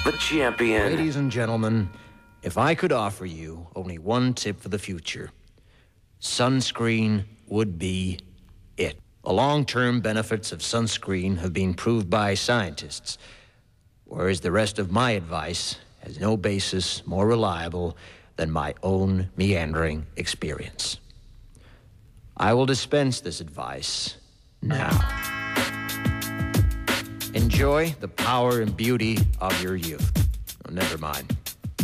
the champion. Ladies and gentlemen, if I could offer you only one tip for the future, sunscreen would be it. The long-term benefits of sunscreen have been proved by scientists, whereas the rest of my advice has no basis more reliable than my own meandering experience. I will dispense this advice now. Enjoy the power and beauty of your youth. Oh, never mind.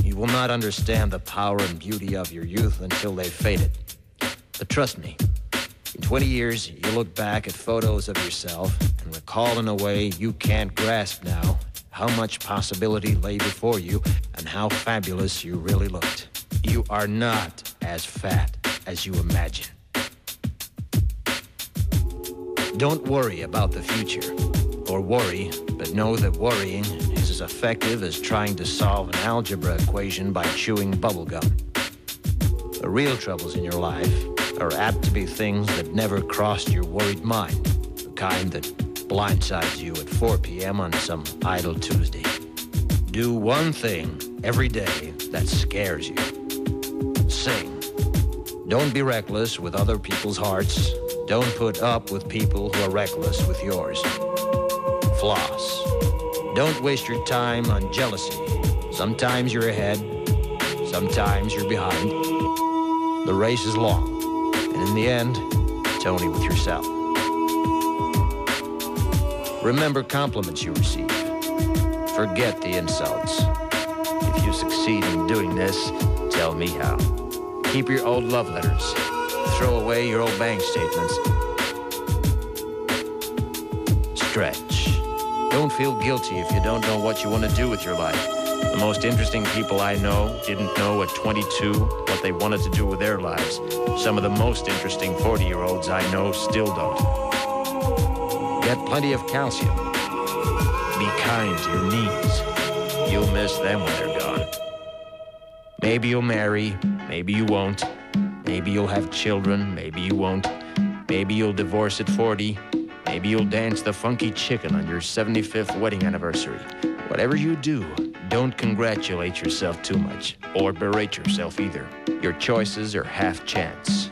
You will not understand the power and beauty of your youth until they've faded. But trust me, in 20 years, you'll look back at photos of yourself and recall in a way you can't grasp now how much possibility lay before you and how fabulous you really looked. You are not as fat as you imagine. Don't worry about the future, or worry, but know that worrying is as effective as trying to solve an algebra equation by chewing bubblegum. The real troubles in your life are apt to be things that never crossed your worried mind, the kind that blindsides you at 4 p.m. on some idle Tuesday. Do one thing every day that scares you. Sing. Don't be reckless with other people's hearts. Don't put up with people who are reckless with yours. Floss. Don't waste your time on jealousy. Sometimes you're ahead, sometimes you're behind. The race is long, and in the end, it's only with yourself. Remember compliments you receive. Forget the insults. If you succeed in doing this, tell me how. Keep your old love letters. Throw away your old bank statements. Stretch. Don't feel guilty if you don't know what you want to do with your life. The most interesting people I know didn't know at 22 what they wanted to do with their lives. Some of the most interesting 40-year-olds I know still don't. Get plenty of calcium. Be kind to your knees. You'll miss them when they're gone. Maybe you'll marry, maybe you won't. Maybe you'll have children, maybe you won't. Maybe you'll divorce at 40. Maybe you'll dance the funky chicken on your 75th wedding anniversary. Whatever you do, don't congratulate yourself too much, or berate yourself either. Your choices are half chance.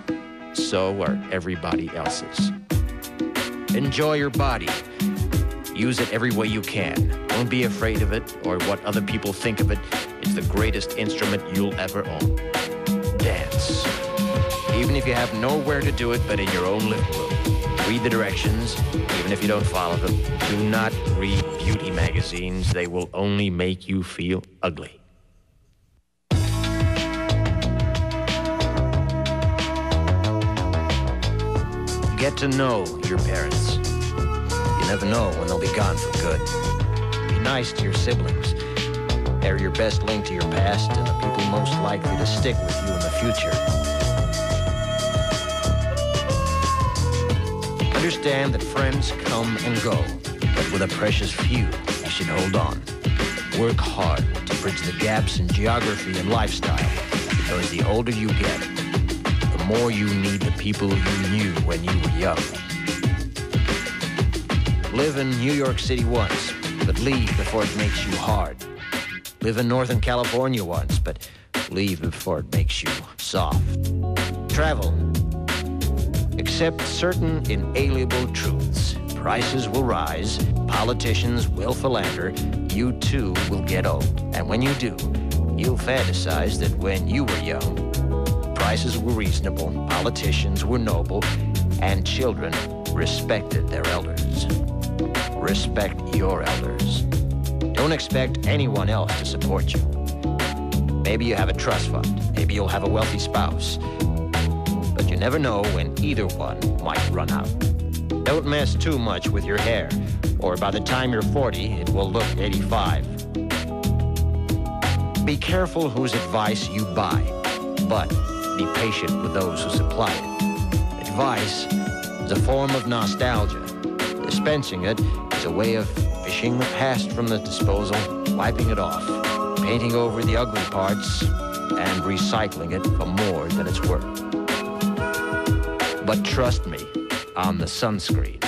So are everybody else's. Enjoy your body. Use it every way you can. Don't be afraid of it or what other people think of it. It's the greatest instrument you'll ever own. Dance. Even if you have nowhere to do it but in your own living room. Read the directions, even if you don't follow them. Do not read beauty magazines. They will only make you feel ugly. Get to know your parents. You never know when they'll be gone for good. Be nice to your siblings. They're your best link to your past and the people most likely to stick with you in the future. Understand that friends come and go, but with a precious few, you should hold on. Work hard to bridge the gaps in geography and lifestyle, because the older you get, the more you need the people you knew when you were young. Live in New York City once, but leave before it makes you hard. Live in Northern California once, but leave before it makes you soft. Travel. Accept certain inalienable truths. Prices will rise, politicians will philander, you too will get old. And when you do, you'll fantasize that when you were young, prices were reasonable, politicians were noble, and children respected their elders. Respect your elders. Don't expect anyone else to support you. Maybe you have a trust fund, maybe you'll have a wealthy spouse. But you never know when either one might run out. Don't mess too much with your hair, or by the time you're 40, it will look 85. Be careful whose advice you buy, but be patient with those who supply it. Advice is a form of nostalgia. Dispensing it is a way of fishing the past from the disposal, wiping it off, painting over the ugly parts, and recycling it for more than it's worth. But trust me on the sunscreen.